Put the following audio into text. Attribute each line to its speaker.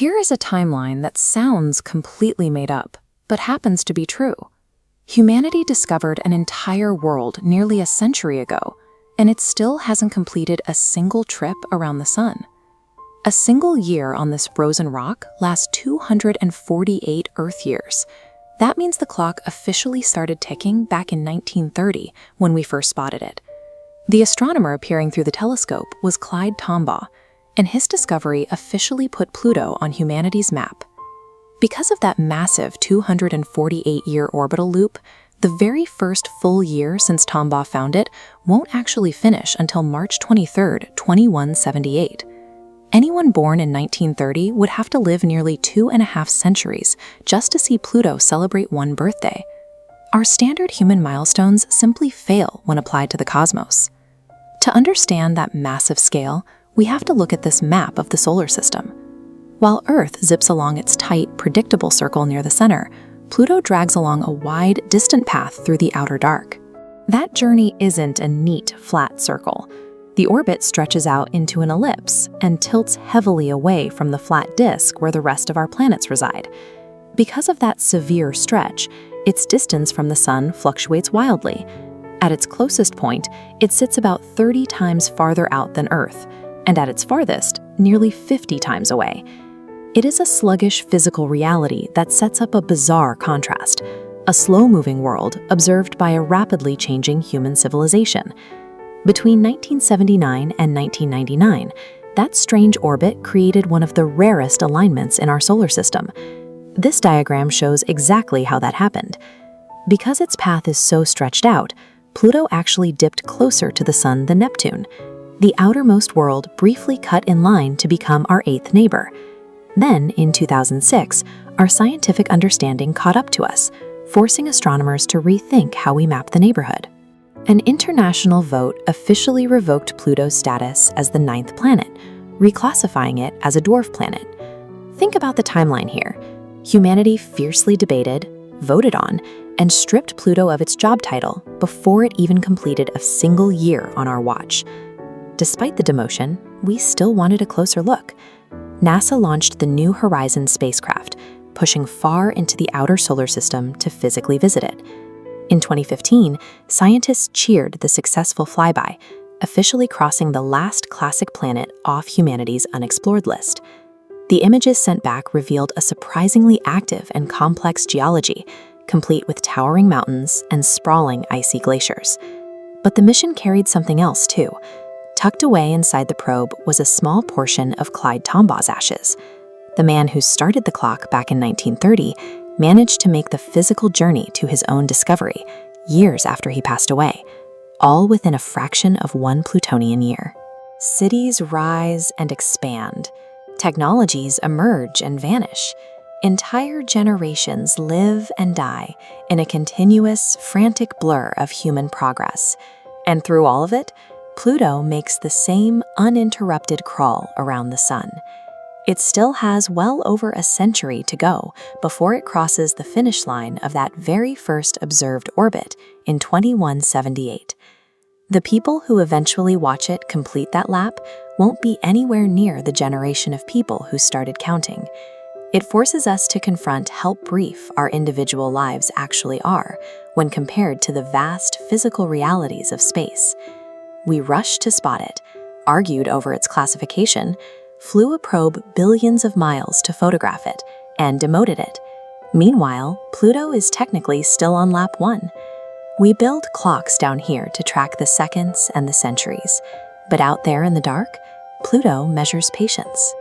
Speaker 1: Here is a timeline that sounds completely made up, but happens to be true. Humanity discovered an entire world nearly a century ago, and it still hasn't completed a single trip around the sun. A single year on this frozen rock lasts 248 Earth years. That means the clock officially started ticking back in 1930 when we first spotted it. The astronomer appearing through the telescope was Clyde Tombaugh, and his discovery officially put Pluto on humanity's map. Because of that massive 248-year orbital loop, the very first full year since Tombaugh found it won't actually finish until March 23, 2178. Anyone born in 1930 would have to live nearly 2.5 centuries just to see Pluto celebrate one birthday. Our standard human milestones simply fail when applied to the cosmos. To understand that massive scale, we have to look at this map of the solar system. While Earth zips along its tight, predictable circle near the center, Pluto drags along a wide, distant path through the outer dark. That journey isn't a neat, flat circle. The orbit stretches out into an ellipse and tilts heavily away from the flat disk where the rest of our planets reside. Because of that severe stretch, its distance from the Sun fluctuates wildly. At its closest point, it sits about 30 times farther out than Earth, and at its farthest, nearly 50 times away. It is a sluggish physical reality that sets up a bizarre contrast, a slow-moving world observed by a rapidly changing human civilization. Between 1979 and 1999, that strange orbit created one of the rarest alignments in our solar system. This diagram shows exactly how that happened. Because its path is so stretched out, Pluto actually dipped closer to the Sun than Neptune. The outermost world briefly cut in line to become our eighth neighbor. Then, in 2006, our scientific understanding caught up to us, forcing astronomers to rethink how we map the neighborhood. An international vote officially revoked Pluto's status as the 9th planet, reclassifying it as a dwarf planet. Think about the timeline here. Humanity fiercely debated, voted on, and stripped Pluto of its job title before it even completed a single year on our watch. Despite the demotion, we still wanted a closer look. NASA launched the New Horizons spacecraft, pushing far into the outer solar system to physically visit it. In 2015, scientists cheered the successful flyby, officially crossing the last classic planet off humanity's unexplored list. The images sent back revealed a surprisingly active and complex geology, complete with towering mountains and sprawling icy glaciers. But the mission carried something else too. Tucked away inside the probe was a small portion of Clyde Tombaugh's ashes. The man who started the clock back in 1930 managed to make the physical journey to his own discovery years after he passed away, all within a fraction of one Plutonian year. Cities rise and expand. Technologies emerge and vanish. Entire generations live and die in a continuous, frantic blur of human progress. And through all of it, Pluto makes the same uninterrupted crawl around the Sun. It still has well over a century to go before it crosses the finish line of that very first observed orbit in 2178. The people who eventually watch it complete that lap won't be anywhere near the generation of people who started counting. It forces us to confront how brief our individual lives actually are when compared to the vast physical realities of space. We rushed to spot it, argued over its classification, flew a probe billions of miles to photograph it, and demoted it. Meanwhile, Pluto is technically still on lap 1. We build clocks down here to track the seconds and the centuries, but out there in the dark, Pluto measures patience.